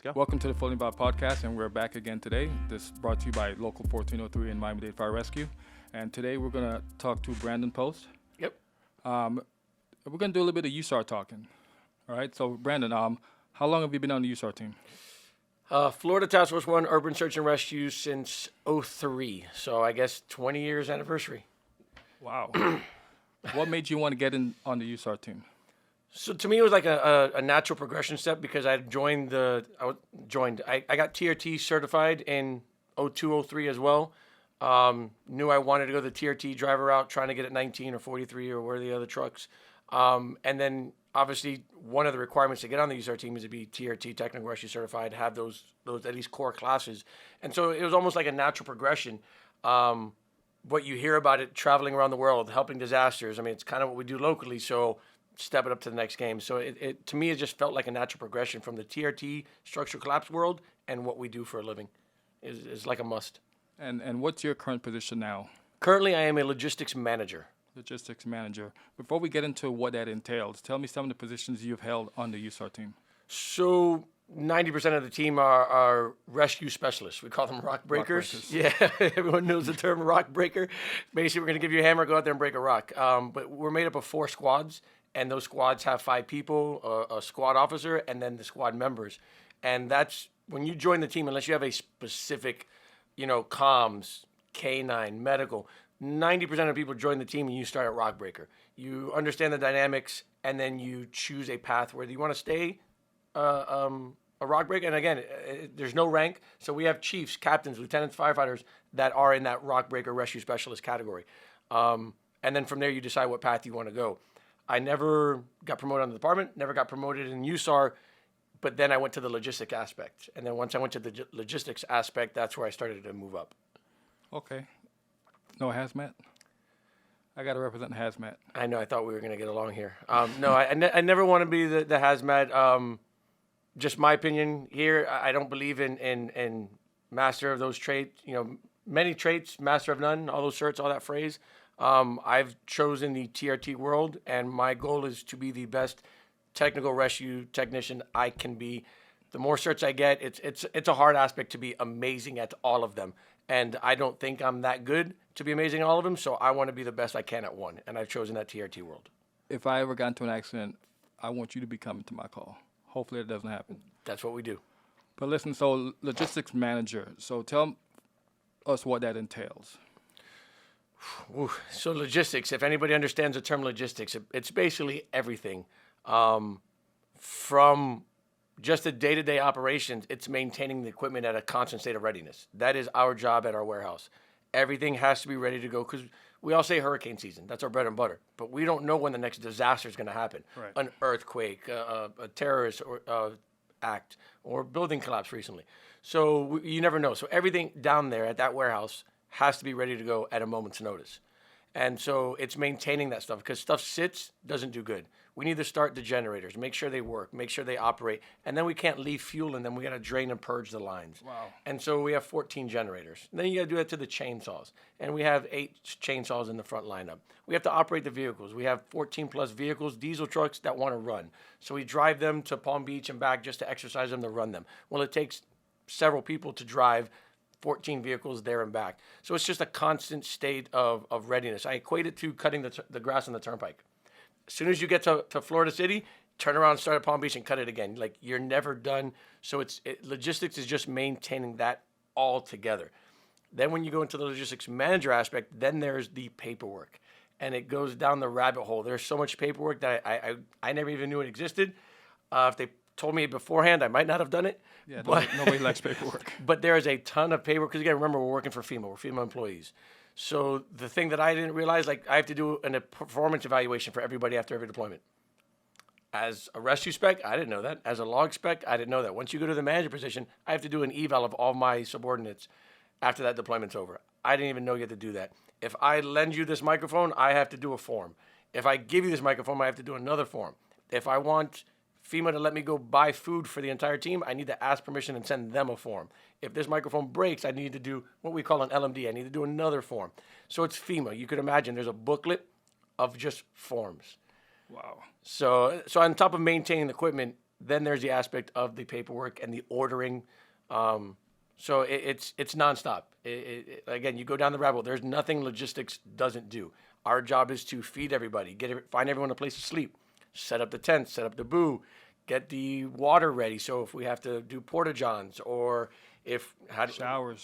Go. Welcome to the Fully Involved Podcast, and we're back again today. This is brought to you by Local 1403 and Miami-Dade Fire Rescue. And today we're going to talk to Brandon Post. Yep. We're going to do a little bit of USAR talking. All right, so Brandon, how long have you been on the USAR team? Florida Task Force 1 Urban Search and Rescue since '03. So I guess 20 years anniversary. Wow. What made you want to get in on the USAR team? So to me, it was like a natural progression step because I joined I got TRT certified in '02, '03 as well. Knew I wanted to go the TRT driver route, trying to get at 19 or 43 or where are the other trucks. And then obviously one of the requirements to get on the USAR team is to be TRT technical rescue certified, have those at least core classes. And so it was almost like a natural progression. What you hear about it traveling around the world, helping disasters. I mean, it's kind of what we do locally. So step it up to the next game. So it to me, it just felt like a natural progression from the TRT structural collapse world and what we do for a living is like a must. And what's your current position now? Currently, I am a logistics manager. Logistics manager. Before we get into what that entails, tell me some of the positions you've held on the USAR team. So 90% of the team are rescue specialists. We call them rock breakers. Yeah, everyone knows the term rock breaker. Basically, we're going to give you a hammer, go out there and break a rock. But we're made up of 4 squads. And those squads have 5 people, a squad officer, and then the squad members. And that's when you join the team, unless you have a specific, comms, K9, medical, 90% of people join the team and you start at rock breaker. You understand the dynamics, and then you choose a path whether you want to stay a rock breaker. And again, there's no rank. So we have chiefs, captains, lieutenants, firefighters that are in that rock breaker rescue specialist category. And then from there, you decide what path you want to go. I never got promoted on the department, never got promoted in USAR, but then I went to the logistic aspect. And then once I went to the logistics aspect, that's where I started to move up. Okay. No hazmat? I got to represent hazmat. I know, I thought we were going to get along here. No, I never want to be the hazmat. Just my opinion here, I don't believe in master of those traits. Many traits, master of none, all those certs, all that phrase. I've chosen the TRT world, and my goal is to be the best technical rescue technician I can be. The more certs I get, it's a hard aspect to be amazing at all of them, and I don't think I'm that good to be amazing at all of them, so I want to be the best I can at one, and I've chosen that TRT world. If I ever got into an accident, I want you to be coming to my call. Hopefully it doesn't happen. That's what we do. But listen, so logistics manager, so tell us what that entails. Ooh, so logistics, if anybody understands the term logistics, it's basically everything. From just the day-to-day operations, it's maintaining the equipment at a constant state of readiness. That is our job at our warehouse. Everything has to be ready to go because we all say hurricane season. That's our bread and butter. But we don't know when the next disaster is going to happen. Right. An earthquake, a terrorist act, or building collapse recently. So you never know. So everything down there at that warehouse has to be ready to go at a moment's notice. And so it's maintaining that stuff because stuff sits, doesn't do good. We need to start the generators, make sure they work, make sure they operate, and then we can't leave fuel in them. We got to drain and purge the lines. Wow. And so we have 14 generators. And then you got to do that to the chainsaws. And we have 8 chainsaws in the front lineup. We have to operate the vehicles. We have 14 plus vehicles, diesel trucks that want to run. So we drive them to Palm Beach and back just to exercise them to run them. Well, it takes several people to drive 14 vehicles there and back. So it's just a constant state of readiness. I equate it to cutting the grass on the turnpike. As soon as you get to Florida City, turn around, start at Palm Beach, and cut it again. Like, you're never done. So logistics is just maintaining that all together. Then when you go into the logistics manager aspect, then there's the paperwork. And it goes down the rabbit hole. There's so much paperwork that I never even knew it existed. If they told me beforehand, I might not have done it. Yeah, but nobody likes paperwork. But there is a ton of paperwork. Because, again, remember, we're working for FEMA. We're FEMA employees. So the thing that I didn't realize, I have to do a performance evaluation for everybody after every deployment. As a rescue spec, I didn't know that. As a log spec, I didn't know that. Once you go to the manager position, I have to do an eval of all my subordinates after that deployment's over. I didn't even know you had to do that. If I lend you this microphone, I have to do a form. If I give you this microphone, I have to do another form. If I want FEMA to let me go buy food for the entire team, I need to ask permission and send them a form. If this microphone breaks, I need to do what we call an LMD. I need to do another form. So it's FEMA. You could imagine there's a booklet of just forms. Wow. So on top of maintaining the equipment, Then there's the aspect of the paperwork and the ordering. So it's nonstop. Again, you go down the rabbit hole. There's nothing logistics doesn't do. Our job is to feed everybody, find everyone a place to sleep, set up the tent, set up the boo, get the water ready. So if we have to do porta-johns or if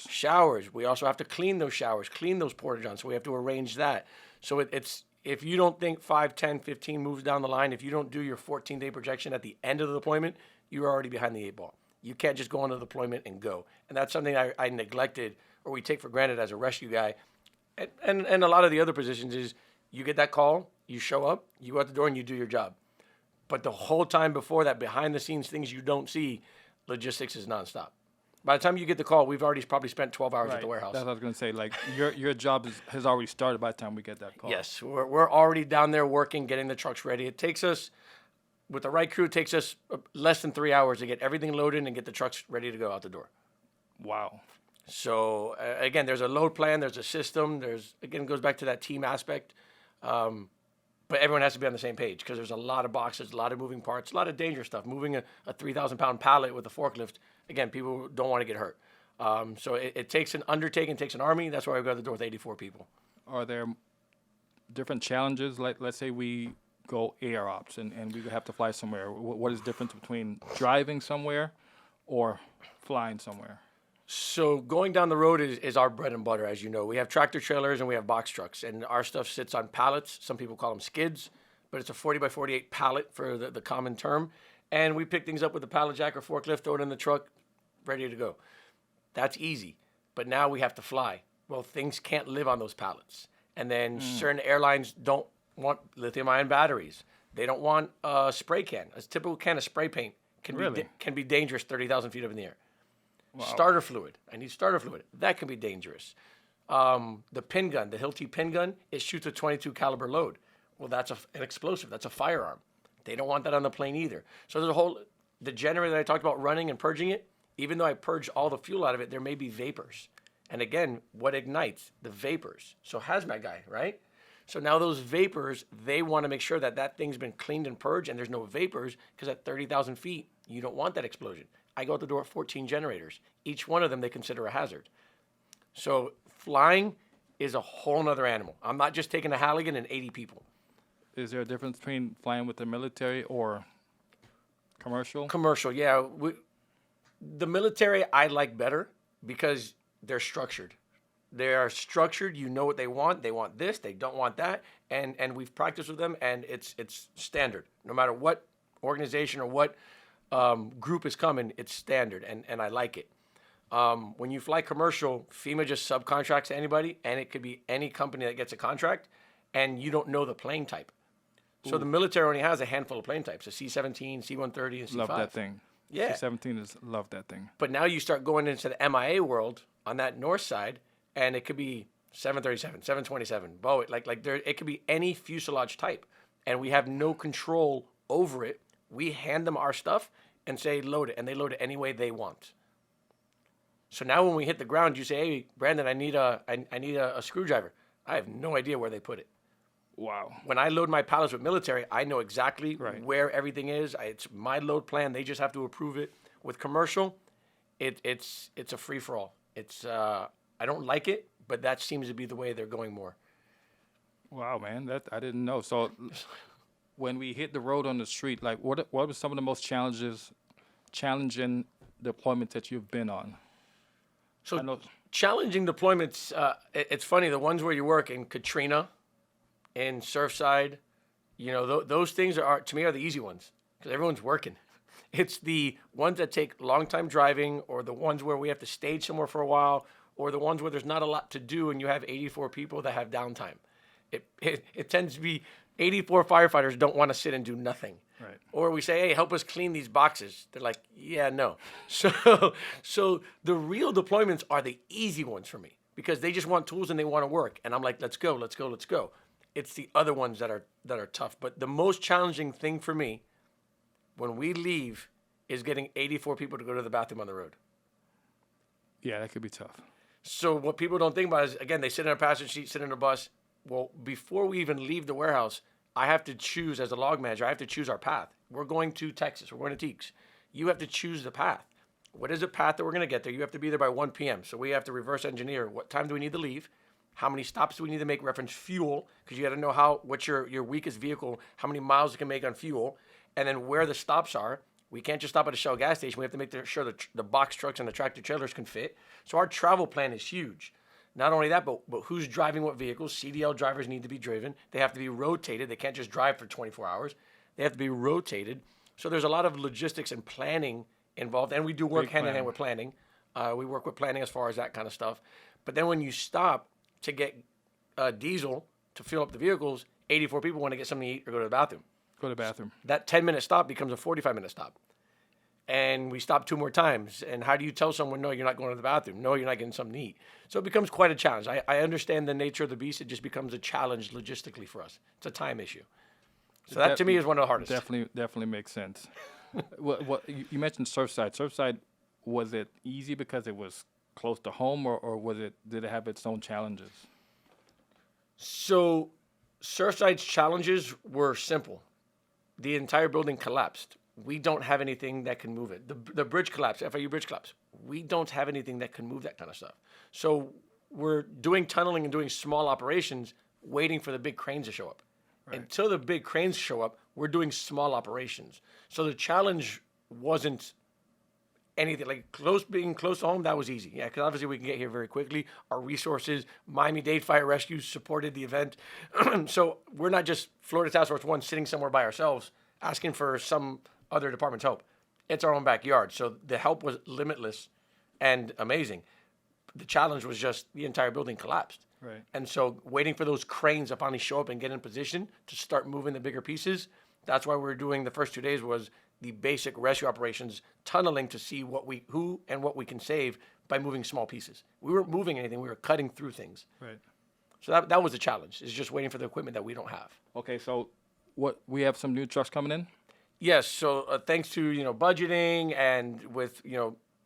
showers, we also have to clean those showers, clean those porta-johns. So we have to arrange that. So it's if you don't think 5, 10, 15 moves down the line, if you don't do your 14-day projection at the end of the deployment, you're already behind the 8 ball. You can't just go on the deployment and go. And that's something I neglected or we take for granted as a rescue guy. And a lot of the other positions is you get that call, you show up, you go out the door and you do your job. But the whole time before that, behind the scenes, things you don't see, logistics is nonstop. By the time you get the call, we've already probably spent 12 hours at the warehouse. That's what I was going to say. Like, your job has already started by the time we get that call. Yes, we're already down there working, getting the trucks ready. It takes us, with the right crew, it takes us less than 3 hours to get everything loaded and get the trucks ready to go out the door. Wow. So, again, there's a load plan, there's a system, it goes back to that team aspect. But everyone has to be on the same page because there's a lot of boxes, a lot of moving parts, a lot of dangerous stuff. Moving a 3,000-pound pallet with a forklift, again, people don't want to get hurt. So it takes an undertaking, it takes an army. That's why we go to the door with 84 people. Are there different challenges? Like, let's say we go air ops and we have to fly somewhere. What is the difference between driving somewhere or flying somewhere? So going down the road is our bread and butter, as you know. We have tractor trailers and we have box trucks, and our stuff sits on pallets. Some people call them skids, but it's a 40 by 48 pallet for the common term. And we pick things up with a pallet jack or forklift, throw it in the truck, ready to go. That's easy. But now we have to fly. Well, things can't live on those pallets. And then certain airlines don't want lithium-ion batteries. They don't want a spray can. A typical can of spray paint can be dangerous 30,000 feet up in the air. Wow. Starter fluid. I need starter fluid. That can be dangerous. The pin gun, the Hilti pin gun, it shoots a 22 caliber load. Well, that's an explosive. That's a firearm. They don't want that on the plane either. So there's the generator that I talked about running and purging it, even though I purged all the fuel out of it, there may be vapors. And again, what ignites? The vapors. So hazmat guy, right? So now those vapors, they want to make sure that thing's been cleaned and purged and there's no vapors because at 30,000 feet, you don't want that explosion. I go out the door at 14 generators. Each one of them they consider a hazard. So flying is a whole nother animal. I'm not just taking a Halligan and 80 people. Is there a difference between flying with the military or commercial? Commercial, yeah. The military I like better because they're structured. They are structured. You know what they want. They want this. They don't want that. And we've practiced with them, and it's standard. No matter what organization or what group is coming, it's standard, and I like it. When you fly commercial, FEMA just subcontracts to anybody, and it could be any company that gets a contract, and you don't know the plane type. So the military only has a handful of plane types, a C-17, C-130, and C-5. Love that thing. Yeah. C-17 love that thing. But now you start going into the MIA world on that north side, and it could be 737, 727, Boeing, it could be any fuselage type, and we have no control over it. We hand them our stuff and say load it, and they load it any way they want. So now when we hit the ground, you say, "Hey, Brandon, I need a screwdriver." I have no idea where they put it. Wow. When I load my pallets with military, I know exactly where everything is. It's my load plan. They just have to approve it. With commercial, it's a free for all. I don't like it, but that seems to be the way they're going more. Wow, man, that I didn't know. So when we hit the road on the street, like what were some of the most challenging deployments that you've been on? So challenging deployments, it's funny, the ones where you work in Katrina, in Surfside, those things to me are the easy ones because everyone's working. It's the ones that take long time driving, or the ones where we have to stage somewhere for a while, or the ones where there's not a lot to do and you have 84 people that have downtime. It tends to be 84 firefighters don't want to sit and do nothing. Right. Or we say, "Hey, help us clean these boxes." They're like, "Yeah, no." So the real deployments are the easy ones for me because they just want tools and they want to work. And I'm like, let's go, let's go, let's go. It's the other ones that are tough. But the most challenging thing for me when we leave is getting 84 people to go to the bathroom on the road. Yeah, that could be tough. So what people don't think about is, again, they sit in a passenger seat, sit in a bus. Well, before we even leave the warehouse, I have to choose as a log manager. I have to choose our path. We're going to Texas. We're going to Teeks. You have to choose the path. What is the path that we're going to get there? You have to be there by 1 p.m. So we have to reverse engineer. What time do we need to leave? How many stops do we need to make? Reference fuel, because you got to know what's your weakest vehicle, how many miles it can make on fuel, and then where the stops are. We can't just stop at a Shell gas station. We have to make sure the box trucks and the tractor trailers can fit. So our travel plan is huge. Not only that, but who's driving what vehicles? CDL drivers need to be driven. They have to be rotated. They can't just drive for 24 hours. They have to be rotated. So there's a lot of logistics and planning involved, and we do work hand in hand with planning. We work with planning as far as that kind of stuff. But then when you stop to get diesel to fill up the vehicles, 84 people want to get something to eat or go to the bathroom. Go to the bathroom. That 10-minute stop becomes a 45-minute stop. And we stop 2 more times. And how do you tell someone, no, you're not going to the bathroom? No, you're not getting something to eat. So it becomes quite a challenge. I understand the nature of the beast. It just becomes a challenge logistically for us. It's a time issue. So that to me is one of the hardest. Definitely makes sense. What you mentioned Surfside. Surfside, was it easy because it was close to home, or did it have its own challenges? So Surfside's challenges were simple. The entire building collapsed. We don't have anything that can move it. The bridge collapsed, FIU bridge collapsed. We don't have anything that can move that kind of stuff. So we're doing tunneling and doing small operations, waiting for the big cranes to show up. Right. Until the big cranes show up, we're doing small operations. So the challenge wasn't anything like being close to home. That was easy. Yeah, because obviously we can get here very quickly. Our resources, Miami-Dade Fire Rescue supported the event. So we're not just Florida Task Force 1 sitting somewhere by ourselves asking for some other department's help. It's our own backyard. So the help was limitless and amazing. The challenge was just the entire building collapsed. Right. And so waiting for those cranes to finally show up and get in position to start moving the bigger pieces, that's why we were doing the first 2 days was the basic rescue operations, tunneling to see who and what we can save by moving small pieces. We weren't moving anything. We were cutting through things. Right. So that was the challenge, is just waiting for the equipment that we don't have. Okay, so we have some new trucks coming in? Yes, so thanks to budgeting and with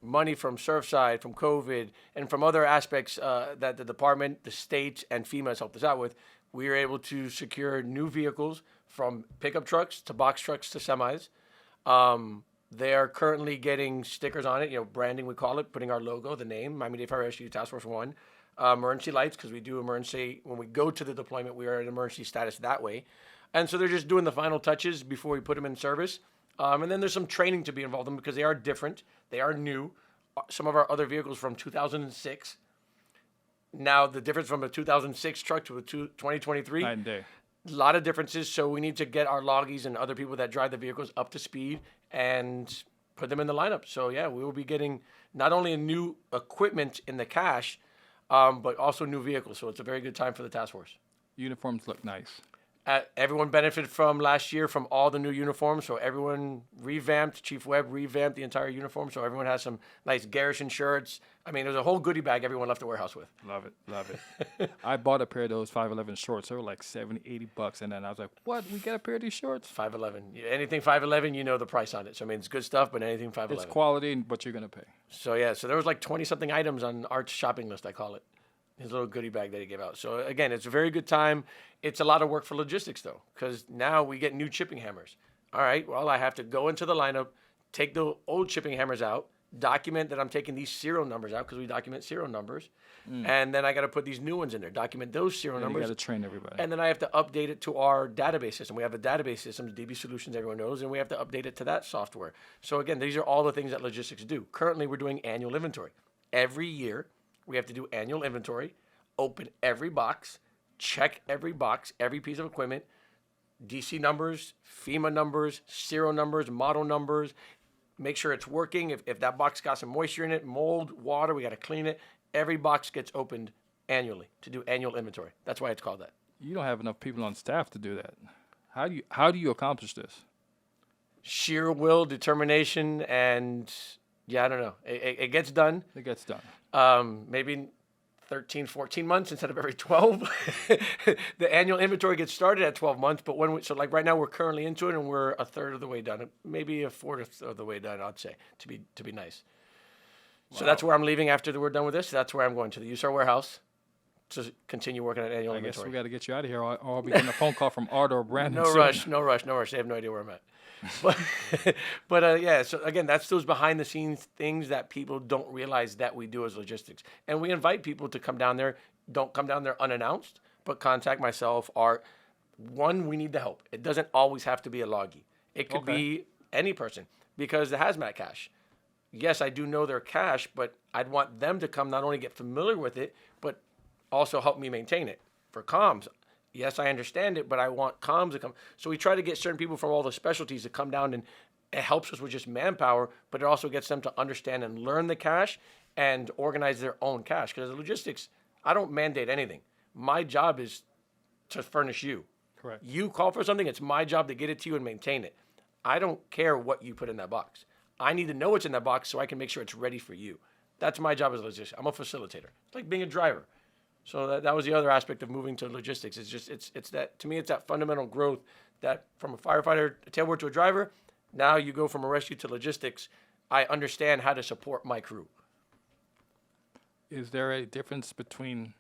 money from Surfside, from COVID, and from other aspects that the department, the state, and FEMA has helped us out with, we were able to secure new vehicles from pickup trucks to box trucks to semis. They are currently getting stickers on it, branding we call it, putting our logo, the name, Miami-Dade Fire Rescue Task Force 1. Emergency lights, because we do emergency, when we go to the deployment, we are in emergency status that way. And so they're just doing the final touches before we put them in service. And then there's some training to be involved in because they are different. They are new. Some of our other vehicles from 2006. Now, the difference from a 2006 truck to a 2023. Night and day. A lot of differences. So we need to get our loggies and other people that drive the vehicles up to speed and put them in the lineup. So, yeah, we will be getting not only a new equipment in the cache, but also new vehicles. So it's a very good time for the task force. Uniforms look nice. Everyone benefited from last year from all the new uniforms. So everyone revamped, Chief Webb revamped the entire uniform. So everyone has some nice Garrison shirts. I mean, there's a whole goodie bag everyone left the warehouse with. Love it. I bought a pair of those 511 shorts. They were like $70, $80. And then I was like, what? We get a pair of these shorts? 511. Anything 511, the price on it. So, I mean, it's good stuff, but anything 511. It's quality, but you're going to pay. So, yeah. So there was like 20-something items on Art's shopping list, I call it. His little goodie bag that he gave out. So, again, it's a very good time. It's a lot of work for logistics, though, because now we get new chipping hammers. All right, well, I have to go into the lineup, take the old chipping hammers out, document that I'm taking these serial numbers out because we document serial numbers, and then I got to put these new ones in there, document those serial numbers. You got to train everybody. And then I have to update it to our database system. We have a database system, DB Solutions, everyone knows, and we have to update it to that software. So, again, these are all the things that logistics do. Currently, we're doing annual inventory. Every year, we have to do annual inventory, open every box, check every box, every piece of equipment, DC numbers, FEMA numbers, serial numbers, model numbers, make sure it's working. If that box got some moisture in it, mold, water, we got to clean it. Every box gets opened annually to do annual inventory. That's why it's called that. You don't have enough people on staff to do that. How do you accomplish this? Sheer will, determination, and I don't know. It gets done. It gets done. Maybe 13, 14 months instead of every 12. The annual inventory gets started at 12 months, but like right now we're currently into it and we're a third of the way done, maybe a fourth of the way done, I'd say, to be nice. Wow. So that's where I'm leaving after we're done with this. That's where I'm going to the Usar warehouse, to continue working on annual I guess inventory. we got to get you out of here, or I'll be getting a phone call from Art or Brandon. No soon. rush, no rush, no rush. They have no idea where I'm at. But, yeah. So again, that's those behind the scenes things that people don't realize that we do as logistics, and we invite people to come down there. Don't come down there unannounced, but contact myself. Art. One, we need the help. It doesn't always have to be a loggy. It could be any person, because the hazmat cache. Yes, I do know their cache, but I'd want them to come not only get familiar with it, but also help me maintain it. For comms, yes, I understand it, but I want comms to come. So we try to get certain people from all the specialties to come down, and it helps us with just manpower, but it also gets them to understand and learn the cache and organize their own cache. Because logistics, I don't mandate anything. My job is to furnish you. Correct. You call for something, it's my job to get it to you and maintain it. I don't care what you put in that box. I need to know what's in that box so I can make sure it's ready for you. That's my job as a logistician. I'm a facilitator. It's like being a driver. So that was the other aspect of moving to logistics. It's just it's that, to me, it's that fundamental growth that from a firefighter, a tailboard to a driver, now you go from a rescue to logistics. I understand how to support my crew. Is there a difference between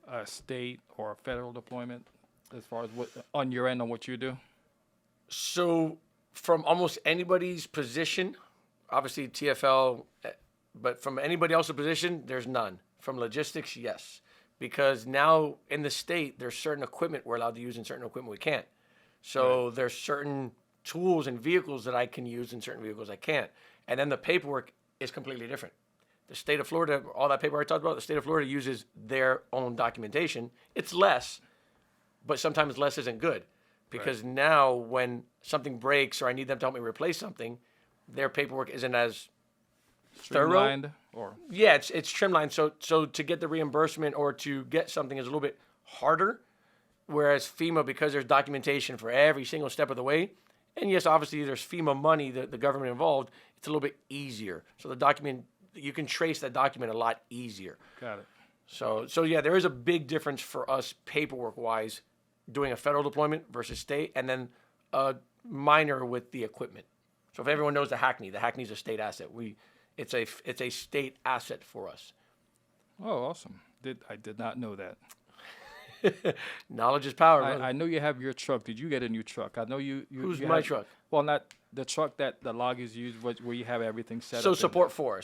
a state or a federal deployment as far as what on your end on what you do? So from almost anybody's position, obviously TFL, but from anybody else's position, there's none. From logistics, yes. Because now in the state, there's certain equipment we're allowed to use and certain equipment we can't. So there's certain tools and vehicles that I can use and certain vehicles I can't. And then the paperwork is completely different. The state of Florida, all that paperwork I talked about, the state of Florida uses their own documentation. It's less, but sometimes less isn't good. Because now when something breaks or I need them to help me replace something, their paperwork isn't as Streamlined or yeah, it's trimlined. So to get the reimbursement or to get something is a little bit harder. Whereas FEMA, because there's documentation for every single step of the way, and yes, obviously there's FEMA money, the government involved, it's a little bit easier. So the document, you can trace that document a lot easier. got it. So yeah, there is a big difference for us paperwork-wise doing a federal deployment versus state, and then a minor with the equipment. So if everyone knows the Hackney's a state asset. It's a state asset for us. Oh, awesome! I did not know that. Knowledge is power. Brother. I know you have your truck. Did you get a new truck? I know you. Who's you my have, truck? Well, not the truck that the loggers use, where you have everything set So up. Support 4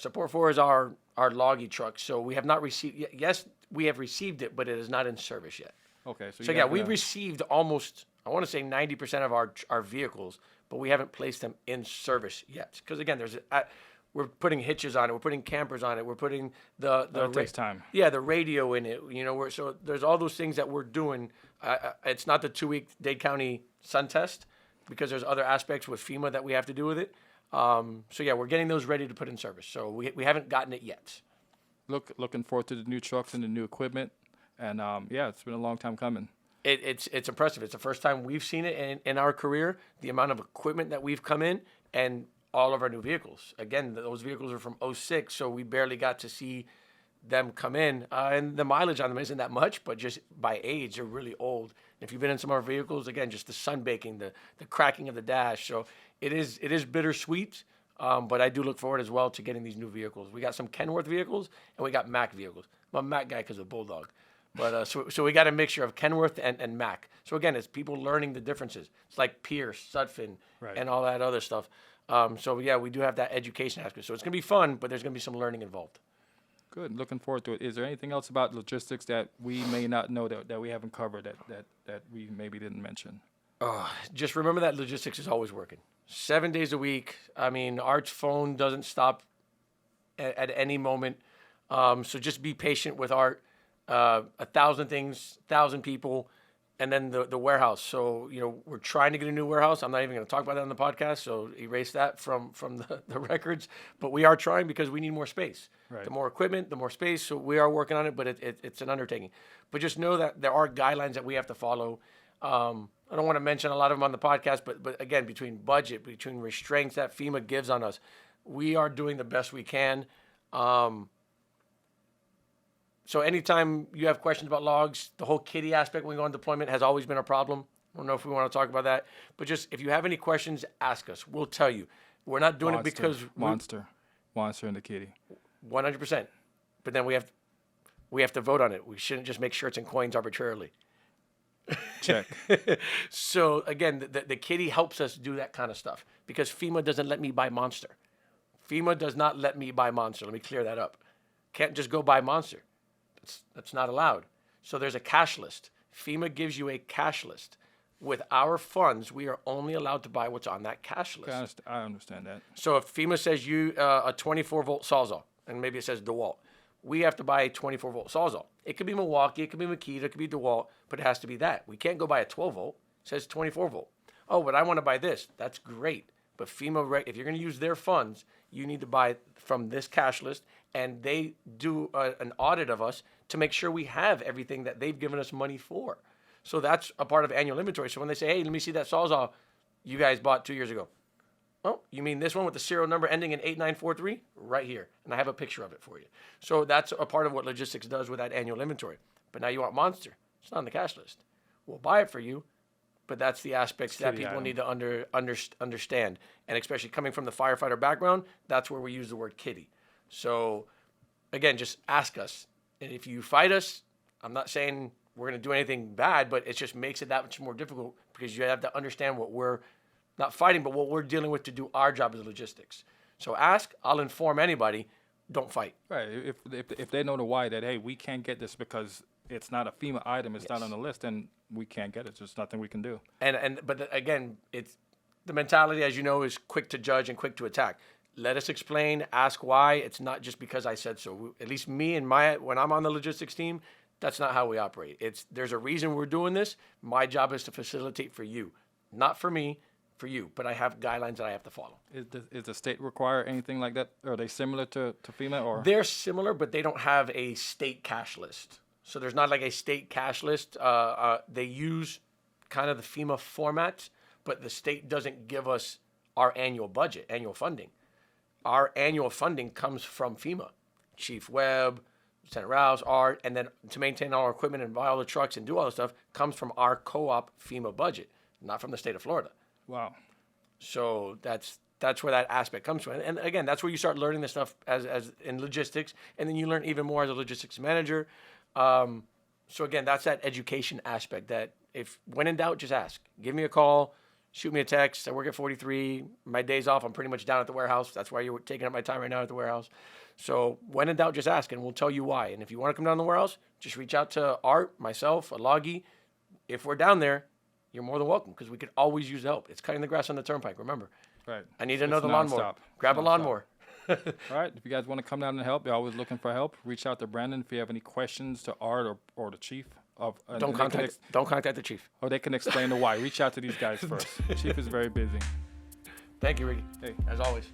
is our loggy truck. So we have not received. Yes, we have received it, but it is not in service yet. Okay, so So yeah, we've received almost, I want to say 90% of our vehicles, but we haven't placed them in service yet. Because again, we're putting hitches on it, we're putting campers on it, we're putting it takes time. Yeah, the radio in it. So there's all those things that we're doing. It's not the 2-week Dade County sun test because there's other aspects with FEMA that we have to do with it. So yeah, we're getting those ready to put in service. So we haven't gotten it yet. Looking forward to the new trucks and the new equipment. And yeah, it's been a long time coming. It's impressive. It's the first time we've seen it in our career, the amount of equipment that we've come in and all of our new vehicles. Again, those vehicles are from 06, so we barely got to see them come in. And the mileage on them isn't that much, but just by age, they're really old. If you've been in some of our vehicles, again, just the sun baking, the cracking of the dash. So it is bittersweet, but I do look forward as well to getting these new vehicles. We got some Kenworth vehicles, and we got Mack vehicles. I'm a Mack guy because of Bulldog. But so we got a mixture of Kenworth and Mack. So again, it's people learning the differences. It's like Pierce, Sutphin, and all that other stuff. So yeah, we do have that education aspect. So it's gonna be fun, but there's gonna be some learning involved. Good. Looking forward to it. Is there anything else about logistics that we may not know that we haven't covered that we maybe didn't mention? Just remember that logistics is always working. 7 days a week. I mean, Art's phone doesn't stop at any moment. So just be patient with Art. 1,000 things, 1,000 people, and then the warehouse. So, we're trying to get a new warehouse. I'm not even going to talk about that on the podcast, so erase that from the records. But we are trying because we need more space. Right. The more equipment, the more space. So we are working on it, but it's an undertaking. But just know that there are guidelines that we have to follow. I don't want to mention a lot of them on the podcast, but again, between budget, between restraints that FEMA gives on us, we are doing the best we can. So anytime you have questions about logs, the whole kitty aspect when we go on deployment has always been a problem. I don't know if we want to talk about that. But just if you have any questions, ask us. We'll tell you. We're not doing it because... Monster and the kitty. 100%. But then we have We have to vote on it. We shouldn't just make shirts and coins arbitrarily. Check. So again, the kitty helps us do that kind of stuff because FEMA doesn't let me buy Monster. FEMA does not let me buy Monster. Let me clear that up. Can't just go buy Monster. That's not allowed. So there's a cash list. FEMA gives you a cash list. With our funds, we are only allowed to buy what's on that cash list. I understand that. So if FEMA says you a 24-volt Sawzall, and maybe it says DeWalt, we have to buy a 24-volt Sawzall. It could be Milwaukee, it could be Makita, it could be DeWalt, but it has to be that. We can't go buy a 12-volt. It says 24-volt. Oh, but I want to buy this. That's great. But FEMA, if you're going to use their funds, you need to buy from this cash list, and they do an audit of us to make sure we have everything that they've given us money for. So that's a part of annual inventory. So when they say, hey, let me see that Sawzall you guys bought 2 years ago. Oh, you mean this one with the serial number ending in 8943? Right here. And I have a picture of it for you. So that's a part of what logistics does with that annual inventory. But now you want Monster. It's not on the cash list. We'll buy it for you, but that's the aspects that people need to understand. And especially coming from the firefighter background, that's where we use the word kitty. So again, just ask us. And if you fight us, I'm not saying we're going to do anything bad, but it just makes it that much more difficult because you have to understand what we're not fighting, but what we're dealing with to do our job as logistics. So ask, I'll inform anybody, don't fight. Right. If they know the why that, hey, we can't get this because it's not a FEMA item, it's not on the list, then we can't get it. There's nothing we can do. But again, it's the mentality, as you know, is quick to judge and quick to attack. Let us explain, ask why. It's not just because I said so. At least me and when I'm on the logistics team, that's not how we operate. There's a reason we're doing this. My job is to facilitate for you, not for me, for you. But I have guidelines that I have to follow. Is the state require anything like that? Are they similar to FEMA? Or they're similar, but they don't have a state cash list. So there's not like a state cash list. They use kind of the FEMA format, but the state doesn't give us our annual budget, annual funding. Our annual funding comes from FEMA. Chief Webb, Lieutenant Rouse, Art, and then to maintain all our equipment and buy all the trucks and do all the stuff comes from our co-op FEMA budget, not from the state of Florida. Wow. So that's where that aspect comes from. And again, that's where you start learning this stuff as in logistics, and then you learn even more as a logistics manager. So again, that's that education aspect that if when in doubt, just ask. Give me a call, shoot me a text. I work at 43. My days off, I'm pretty much down at the warehouse. That's why you're taking up my time right now at the warehouse. So when in doubt, just ask, and we'll tell you why. And if you want to come down to the warehouse, just reach out to Art, myself, Alagi. If we're down there, you're more than welcome because we could always use help. It's cutting the grass on the turnpike, remember. Right. I need another lawnmower. Grab a lawnmower. All right. If you guys want to come down and help, you're always looking for help. Reach out to Brandon if you have any questions to Art or the chief. Don't contact the chief. Or they can explain the why. Reach out to these guys first. The chief is very busy. Thank you, Ricky. Hey, as always.